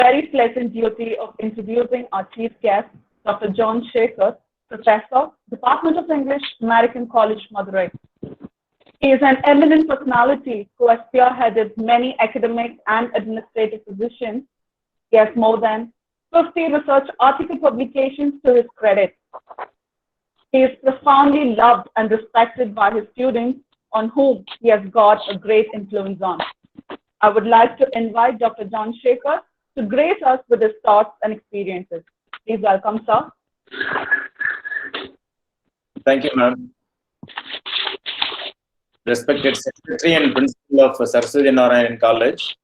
very pleasant duty of introducing our chief guest, Dr. John Sekar, Professor, Department of English, American College, Madurai. He is an eminent personality who has spearheaded many academic and administrative positions. He has more than 50 research article publications to his credit. He is profoundly loved and respected by his students, on whom he has got a great influence on. I would like to invite Dr. John Sekar to grace us with his thoughts and experiences. Please welcome, sir. Thank you, ma'am. Respected Secretary and Principal of Saraswathi Narayanan College,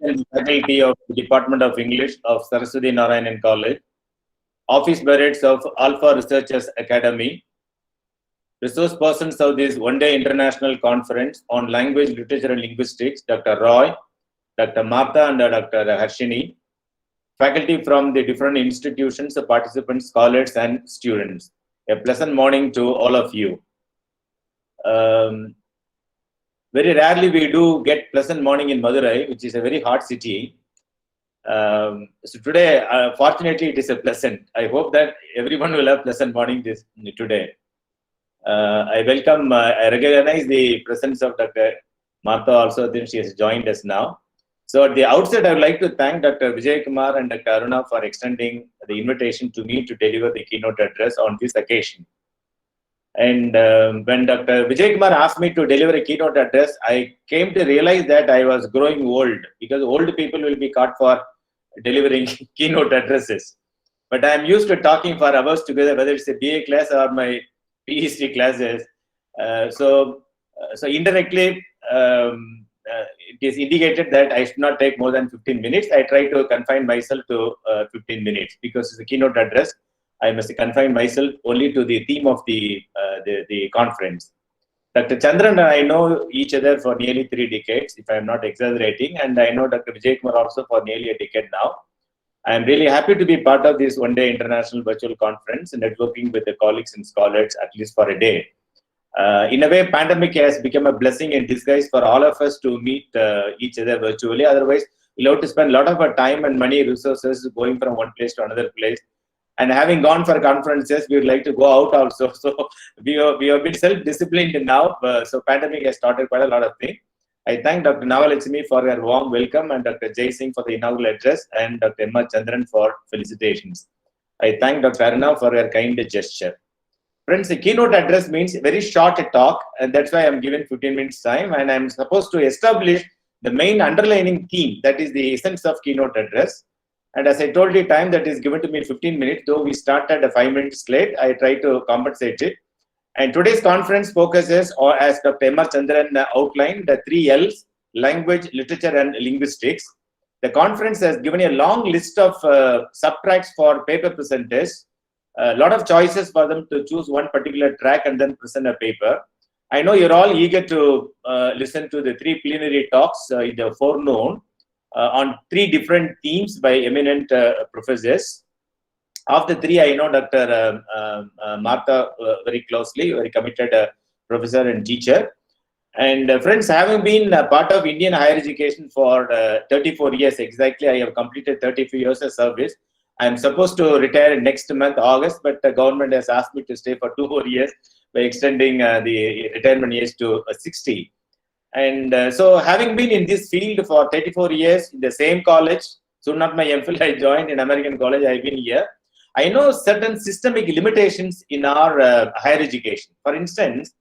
and faculty of the Department of English of Saraswathi Narayanan College, Office Bearers of Alpha Researchers Academy, resource persons of this one-day international conference on language, literature and linguistics, Dr. Roy, Dr. Martha and Dr. Harshini, faculty from the different institutions, participants, scholars and students. A pleasant morning to all of you. Very rarely we do get pleasant morning in Madurai, which is a very hot city. So today, fortunately, it is a pleasant. I hope that everyone will have pleasant morning today. I welcome, I recognize the presence of Dr. Martha also, then she has joined us now. So at the outset, I would like to thank Dr. Vijay Kumar and Dr. Aruna for extending the invitation to me to deliver the keynote address on this occasion. And when Dr. Vijay Kumar asked me to deliver a keynote address, I came to realize that I was growing old, because old people will be caught for delivering keynote addresses. But I am used to talking for hours together, whether it's a BA class or my PhD classes. So indirectly, it is indicated that I should not take more than 15 minutes. I try to confine myself to 15 minutes, because it's a keynote address. I must confine myself only to the theme of the conference. Dr. Chandran and I know each other for nearly 3 decades, if I am not exaggerating, and I know Dr. Vijay Kumar also for nearly a decade now. I am really happy to be part of this one-day international virtual conference and networking with the colleagues and scholars at least for a day. In a way, pandemic has become a blessing in disguise for all of us to meet each other virtually. Otherwise, we'll have to spend a lot of our time and money, resources going from one place to another place. And having gone for conferences, we would like to go out also. So we have been self-disciplined now. So pandemic has started quite a lot of things. I thank Dr. Navalakshmi for her warm welcome, and Dr. Jai Singh for the inaugural address, and Dr. Emma Chandran for felicitations. I thank Dr. Aruna for her kind gesture. Friends, the keynote address means a very short talk, and that's why I'm given 15 minutes time, and I'm supposed to establish the main underlining theme, that is the essence of keynote address. And as I told you, time that is given to me 15 minutes, though we started a 5 minutes late, I try to compensate it. And today's conference focuses, or as Dr. Emma Chandran outlined, the 3 L's: language, literature, and linguistics. The conference has given a long list of subtracks for paper presenters, a lot of choices for them to choose one particular track and then present a paper. I know you're all eager to listen to the 3 plenary talks in the forenoon on 3 different themes by eminent professors. Of the 3, I know Dr. Martha very closely, very committed professor and teacher. And friends, having been part of Indian higher education for 34 years exactly, I have completed 34 years of service. I am supposed to retire next month, August, but the government has asked me to stay for 2 more years by extending the retirement age to 60. And so having been in this field for 34 years in the same college, soon after my MPhil, I joined in American College, I've been here. I know certain systemic limitations in our higher education. For instance,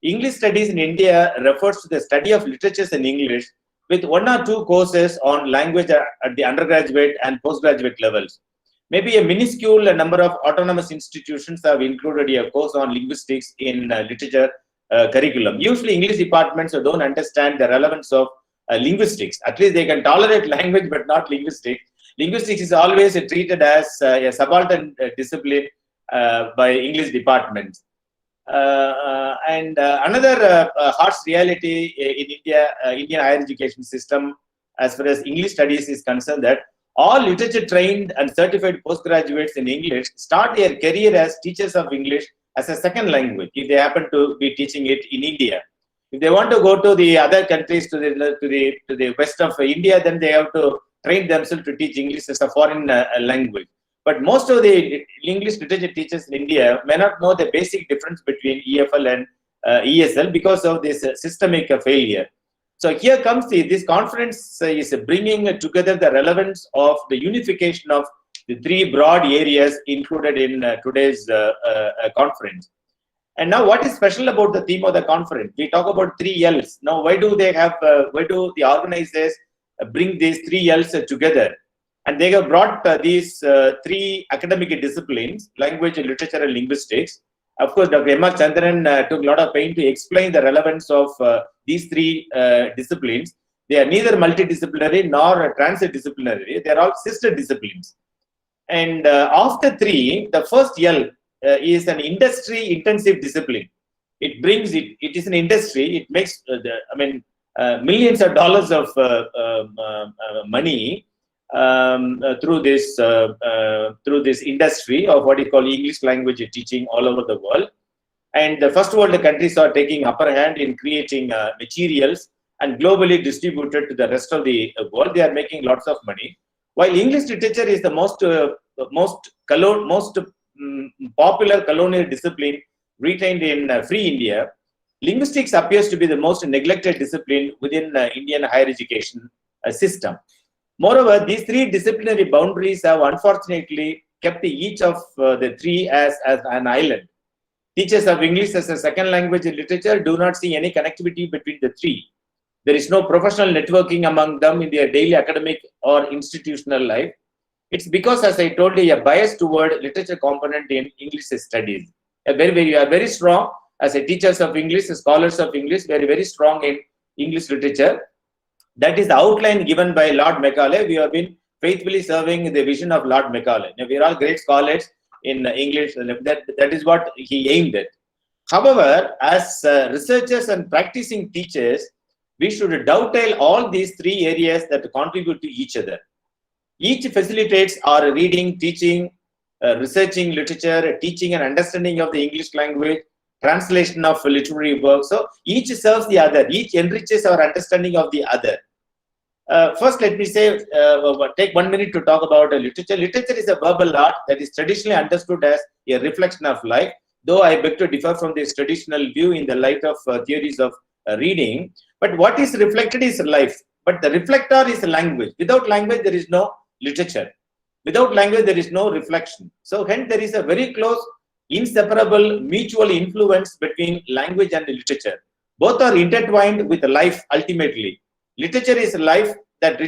English studies in India refers to the study of literatures in English with 1 or 2 courses on language at the undergraduate and postgraduate levels. Maybe a minuscule number of autonomous institutions have included a course on linguistics in literature curriculum. Usually English departments don't understand the relevance of linguistics. At least they can tolerate language but not linguistics. Linguistics is always treated as a subaltern discipline by English departments. Another harsh reality in India, Indian higher education system, as far as English studies is concerned, that all literature trained and certified postgraduates in English start their career as teachers of English as a second language, if they happen to be teaching it in India. If they want to go to the other countries, to the west of India, then they have to trained themselves to teach English as a foreign language. But most of the English literature teachers in India may not know the basic difference between EFL and ESL because of this systemic failure. So here comes this conference is bringing together the relevance of the unification of the three broad areas included in today's conference. And now, what is special about the theme of the conference? We talk about 3 L's. Now, why do the organizers bring these 3 L's together? And they have brought these 3 academic disciplines: language, literature, and linguistics. Of course, Dr. M.R. Chandran took a lot of pain to explain the relevance of these 3 disciplines. They are neither multidisciplinary nor transdisciplinary. They are all sister disciplines. And of the 3, the first L is an industry-intensive discipline. It brings it is an industry. It makes millions of dollars of money through this industry of what you call English language teaching all over the world. And the first world countries are taking upper hand in creating materials and globally distributed to the rest of the world. They are making lots of money. While English literature is the most popular colonial discipline retained in free India, linguistics appears to be the most neglected discipline within the Indian higher education system. Moreover, these 3 disciplinary boundaries have unfortunately kept each of the 3 as an island. Teachers of English as a second language in literature do not see any connectivity between the 3. There is no professional networking among them in their daily academic or institutional life. It's because, as I told you, a bias toward literature component in English studies. You are very strong as a teachers of English, scholars of English, very strong in English literature. That is the outline given by Lord Macaulay. We have been faithfully serving the vision of Lord Macaulay. Now, we are all great scholars in English. That is what he aimed at. However, as researchers and practicing teachers, we should dovetail all these 3 areas that contribute to each other. Each facilitates our reading, teaching, researching literature, teaching and understanding of the English language, translation of literary works. So each serves the other. Each enriches our understanding of the other. First, let me say, take 1 minute to talk about literature. Literature is a verbal art that is traditionally understood as a reflection of life, though I beg to differ from this traditional view in the light of theories of reading. But what is reflected is life. But the reflector is language. Without language, there is no literature. Without language, there is no reflection. So hence, there is a very close, inseparable, mutual influence between language and literature. Both are intertwined with life ultimately. Literature is life that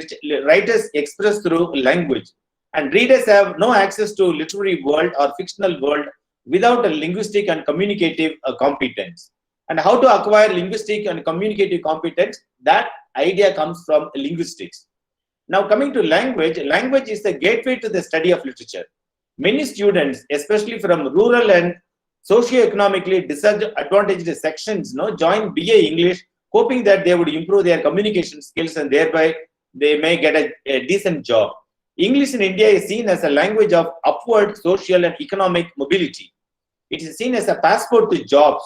writers express through language. And readers have no access to literary world or fictional world without a linguistic and communicative competence. And how to acquire linguistic and communicative competence, that idea comes from linguistics. Now, coming to language, language is the gateway to the study of literature. Many students, especially from rural and socio-economically disadvantaged sections, join BA English, hoping that they would improve their communication skills and thereby they may get a decent job. English in India is seen as a language of upward social and economic mobility. It is seen as a passport to jobs.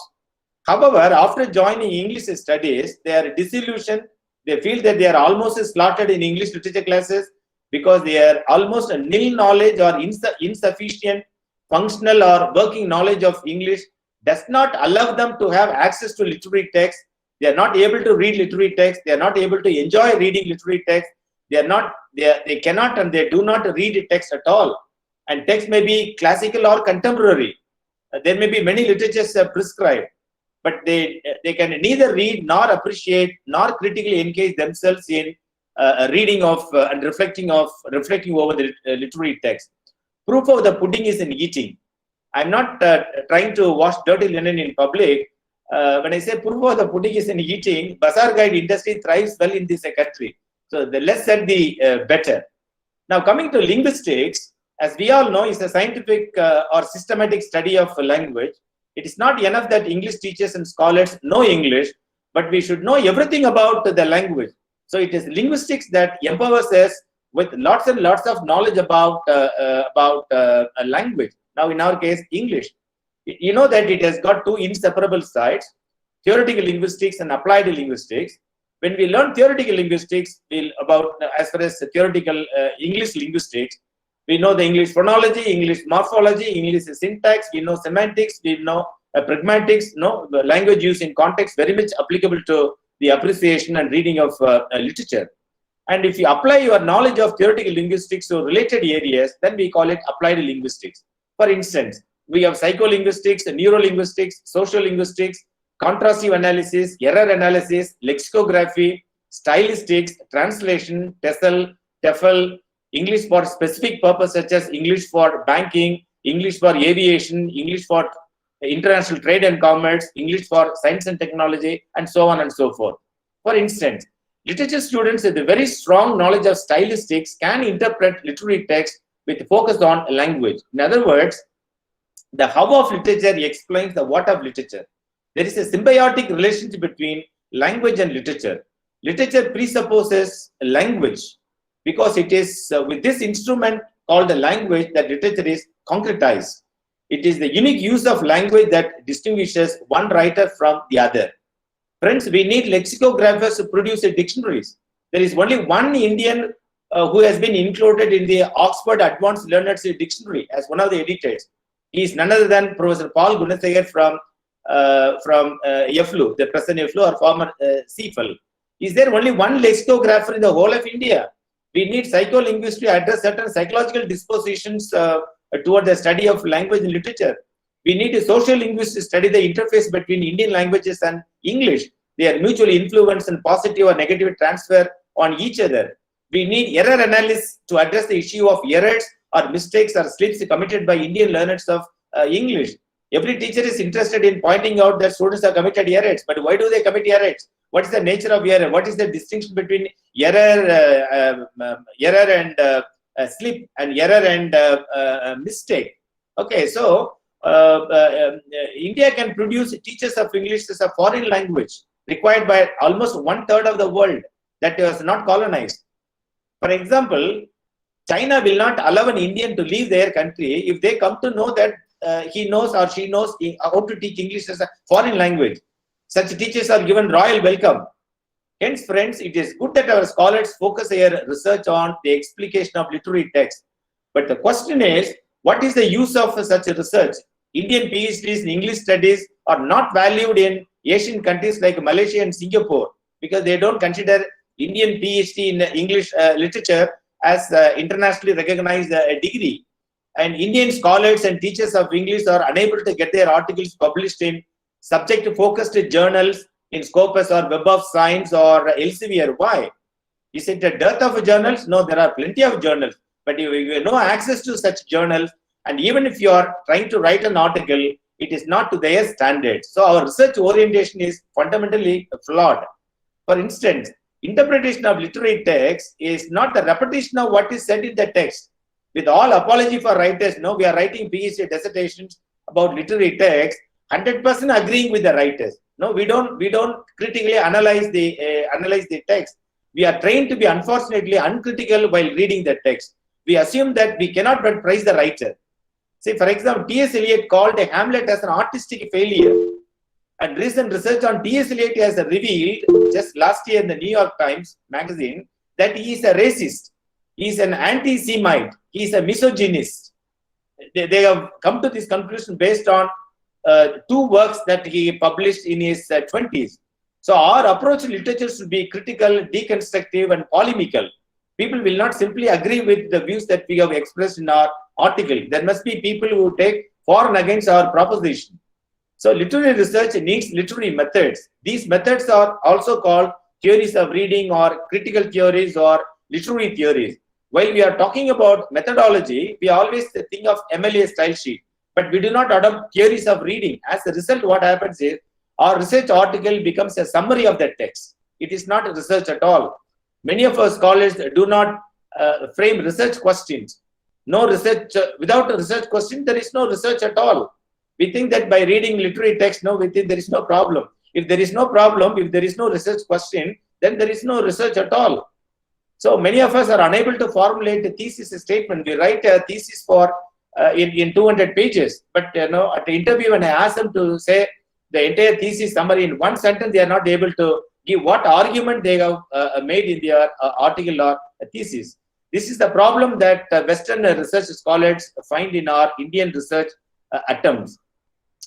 However, after joining English studies, they are disillusioned. They feel that they are almost slaughtered in English literature classes because they are almost a nil knowledge or insufficient functional or working knowledge of English does not allow them to have access to literary text. They are not able to read literary text. They are not able to enjoy reading literary text. They cannot and they do not read text at all. And text may be classical or contemporary. There may be many literatures prescribed. But they can neither read nor appreciate nor critically engage themselves in reading of and reflecting over the literary text. Proof of the pudding is in eating. I'm not trying to wash dirty linen in public. When I say proof of the pudding is in eating, bazaar guide industry thrives well in this country. So the less said, the better. Now, coming to linguistics, as we all know, is a scientific or systematic study of language. It is not enough that English teachers and scholars know English, but we should know everything about the language. So it is linguistics that empowers us with lots and lots of knowledge about a language. Now, in our case, English. You know that it has got 2 inseparable sides, theoretical linguistics and applied linguistics. When we learn theoretical linguistics, as far as theoretical English linguistics, we know the English phonology, English morphology, English syntax, we know semantics, we know pragmatics, the language use in context, very much applicable to the appreciation and reading of literature. And if you apply your knowledge of theoretical linguistics to related areas, then we call it applied linguistics. For instance, we have psycholinguistics, neurolinguistics, social linguistics, contrastive analysis, error analysis, lexicography, stylistics, translation, TEFL, English for specific purpose such as English for banking, English for aviation, English for international trade and commerce, English for science and technology, and so on and so forth. For instance, literature students with a very strong knowledge of stylistics can interpret literary text with focus on language. In other words, the how of literature explains the what of literature. There is a symbiotic relationship between language and literature. Literature presupposes language because it is with this instrument called the language that literature is concretized. It is the unique use of language that distinguishes one writer from the other. Friends, we need lexicographers to produce dictionaries. There is only one Indian who has been included in the Oxford Advanced Learners Dictionary as one of the editors. He is none other than Professor Paul Gunasekar from YFLU, the present YFLU or former CFL. Is there only one lexicographer in the whole of India? We need psycholinguists to address certain psychological dispositions toward the study of language and literature. We need a social linguist to study the interface between Indian languages and English. They are mutually influenced and positive or negative transfer on each other. We need error analysis to address the issue of errors or mistakes or slips committed by Indian learners of English. Every teacher is interested in pointing out that students have committed errors, but why do they commit errors? What is the nature of error? What is the distinction between error and slip and error and mistake? Okay, so India can produce teachers of English as a foreign language required by almost 1/3 of the world that was not colonized. For example, China will not allow an Indian to leave their country if they come to know that he knows or she knows how to teach English as a foreign language. Such teachers are given royal welcome. Hence, friends, it is good that our scholars focus their research on the explication of literary text. But the question is, what is the use of such research? Indian PhDs in English studies are not valued in Asian countries like Malaysia and Singapore because they don't consider Indian PhD in English literature as internationally recognized degree. And Indian scholars and teachers of English are unable to get their articles published in subject-focused journals in Scopus or Web of Science or elsewhere. Why? Is it a dearth of journals? No, there are plenty of journals. But if you have no access to such journals, and even if you are trying to write an article, it is not to their standards. So our research orientation is fundamentally flawed. For instance, interpretation of literary text is not the repetition of what is said in the text. With all apology for writers, no, we are writing PhD dissertations about literary text, 100% agreeing with the writers. No, we don't critically analyze the text. We are trained to be unfortunately uncritical while reading the text. We assume that we cannot but praise the writer. See, for example, T.S. Eliot called Hamlet as an artistic failure. And recent research on T.S. Eliot has revealed, just last year in the New York Times magazine, that he is a racist. He is an anti-Semite. He is a misogynist. They have come to this conclusion based on 2 works that he published in his 20s. So our approach to literature should be critical, deconstructive, and polemical. People will not simply agree with the views that we have expressed in our article. There must be people who take for and against our proposition. So literary research needs literary methods. These methods are also called theories of reading or critical theories or literary theories. While we are talking about methodology, we always think of MLA style sheet, but we do not adopt theories of reading. As a result, what happens is our research article becomes a summary of the text. It is not research at all. Many of our scholars do not frame research questions. No research, without a research question, there is no research at all. We think that by reading literary text, no, we think there is no problem. If there is no problem, if there is no research question, then there is no research at all. So many of us are unable to formulate a thesis statement. We write a thesis for in 200 pages, but at the interview when I ask them to say the entire thesis summary in 1 sentence, they are not able to give what argument they have made in their article or thesis. This is the problem that Western research scholars find in our Indian research attempts.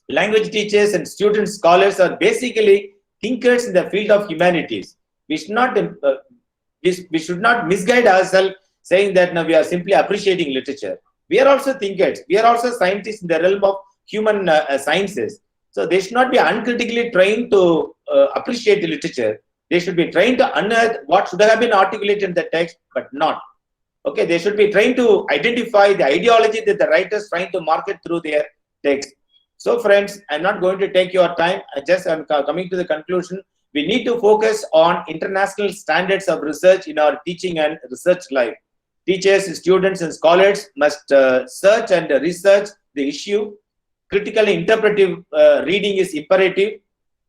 Language teachers and student scholars are basically thinkers in the field of humanities. We should not misguide ourselves saying that now we are simply appreciating literature. We are also thinkers. We are also scientists in the realm of human sciences. So they should not be uncritically trained to appreciate the literature. They should be trained to unearth what should have been articulated in the text, but not. Okay, they should be trained to identify the ideology that the writers trying to market through their text. So friends, I'm not going to take your time. I'm coming to the conclusion. We need to focus on international standards of research in our teaching and research life. Teachers, students, and scholars must search and research the issue. Critical interpretive reading is imperative.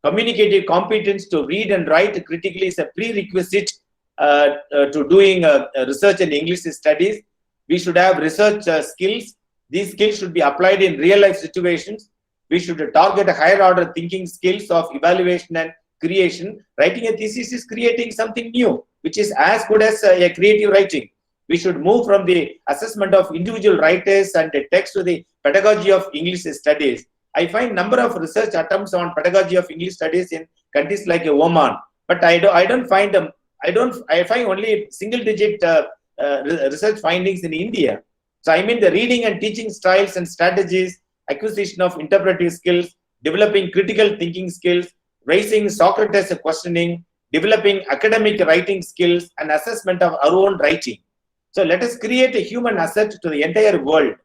Communicative competence to read and write critically is a prerequisite to doing research and English studies. We should have research skills. These skills should be applied in real life situations. We should target higher order thinking skills of evaluation and creation. Writing a thesis is creating something new, which is as good as a creative writing. We should move from the assessment of individual writers and the text to the pedagogy of English studies. I find number of research attempts on pedagogy of English studies in countries like Oman, but I find only single-digit research findings in India. So I mean the reading and teaching styles and strategies, acquisition of interpretive skills, developing critical thinking skills, raising Socrates questioning, developing academic writing skills, and assessment of our own writing. So let us create a human asset to the entire world.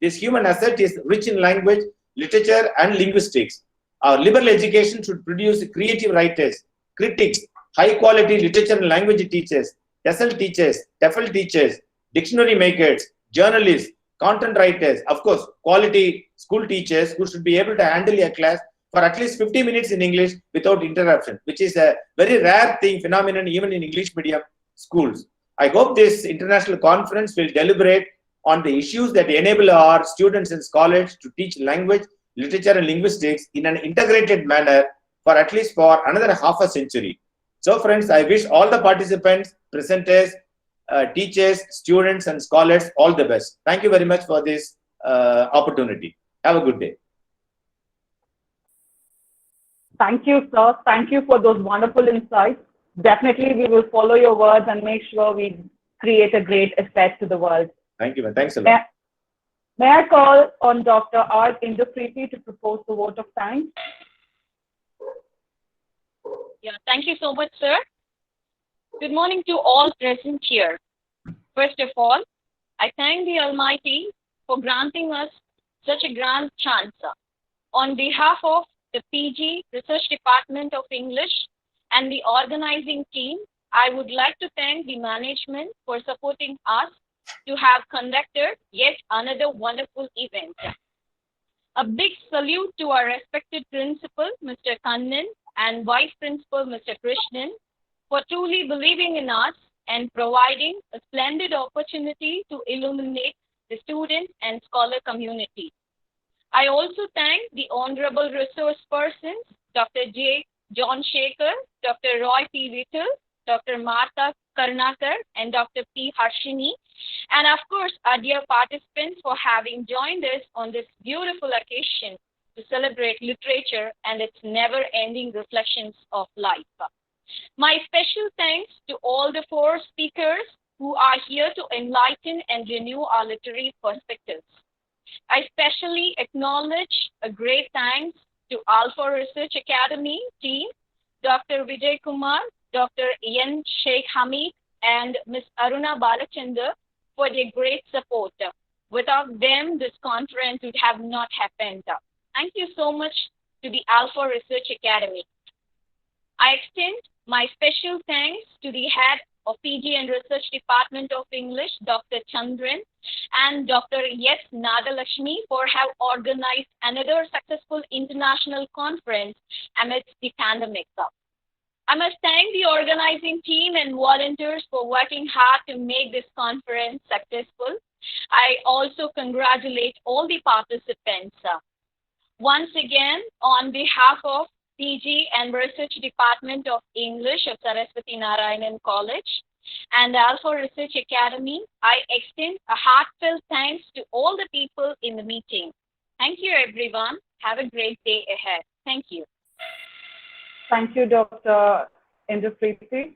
This human asset is rich in language, literature, and linguistics. Our liberal education should produce creative writers, critics, high-quality literature and language teachers, TEFL teachers, dictionary makers, journalists, content writers, of course, quality school teachers who should be able to handle a class for at least 50 minutes in English without interruption, which is a very rare phenomenon even in English medium schools. I hope this international conference will deliberate on the issues that enable our students and scholars to teach language, literature, and linguistics in an integrated manner for at least for another half a century. So friends, I wish all the participants, presenters, teachers, students, and scholars all the best. Thank you very much for this opportunity. Have a good day. Thank you, sir. Thank you for those wonderful insights. Definitely, we will follow your words and make sure we create a great effect to the world. Thank you, man. Thanks a lot. May I call on Dr. R. Indopreeti to propose the vote of thanks? Yeah, thank you so much, sir. Good morning to all present here. First of all, I thank the Almighty for granting us such a grand chance. On behalf of the PG Research Department of English and the organizing team, I would like to thank the management for supporting us to have conducted yet another wonderful event. A big salute to our respected principal, Mr. Kannan, and Vice Principal, Mr. Krishnan, for truly believing in us and providing a splendid opportunity to illuminate the student and scholar community. I also thank the honorable resource persons, Dr.J.John Sekar, Dr. Roy P. Vittal, Dr. Martha Karnakar, and Dr. P. Harshini, and of course, our dear participants for having joined us on this beautiful occasion to celebrate literature and its never-ending reflections of life. My special thanks to all the four speakers who are here to enlighten and renew our literary perspectives. I especially acknowledge a great thanks to Alpha Research Academy team, Dr. Vijay Kumar, Dr. N. Sheikh Hamid, and Ms. Aruna Balachandra for their great support. Without them, this conference would have not happened. Thank you so much to the Alpha Research Academy. I extend my special thanks to the head of PG and Research Department of English, Dr. Chandran, and Dr. S. Nadalakshmi for have organized another successful international conference amidst the pandemic. I must thank the organizing team and volunteers for working hard to make this conference successful. I also congratulate all the participants. Once again, on behalf of PG and Research Department of English of Saraswathi Narayanan College and the Alpha Research Academy, I extend a heartfelt thanks to all the people in the meeting. Thank you, everyone. Have a great day ahead. Thank you. Thank you, Dr. Indrapreeti.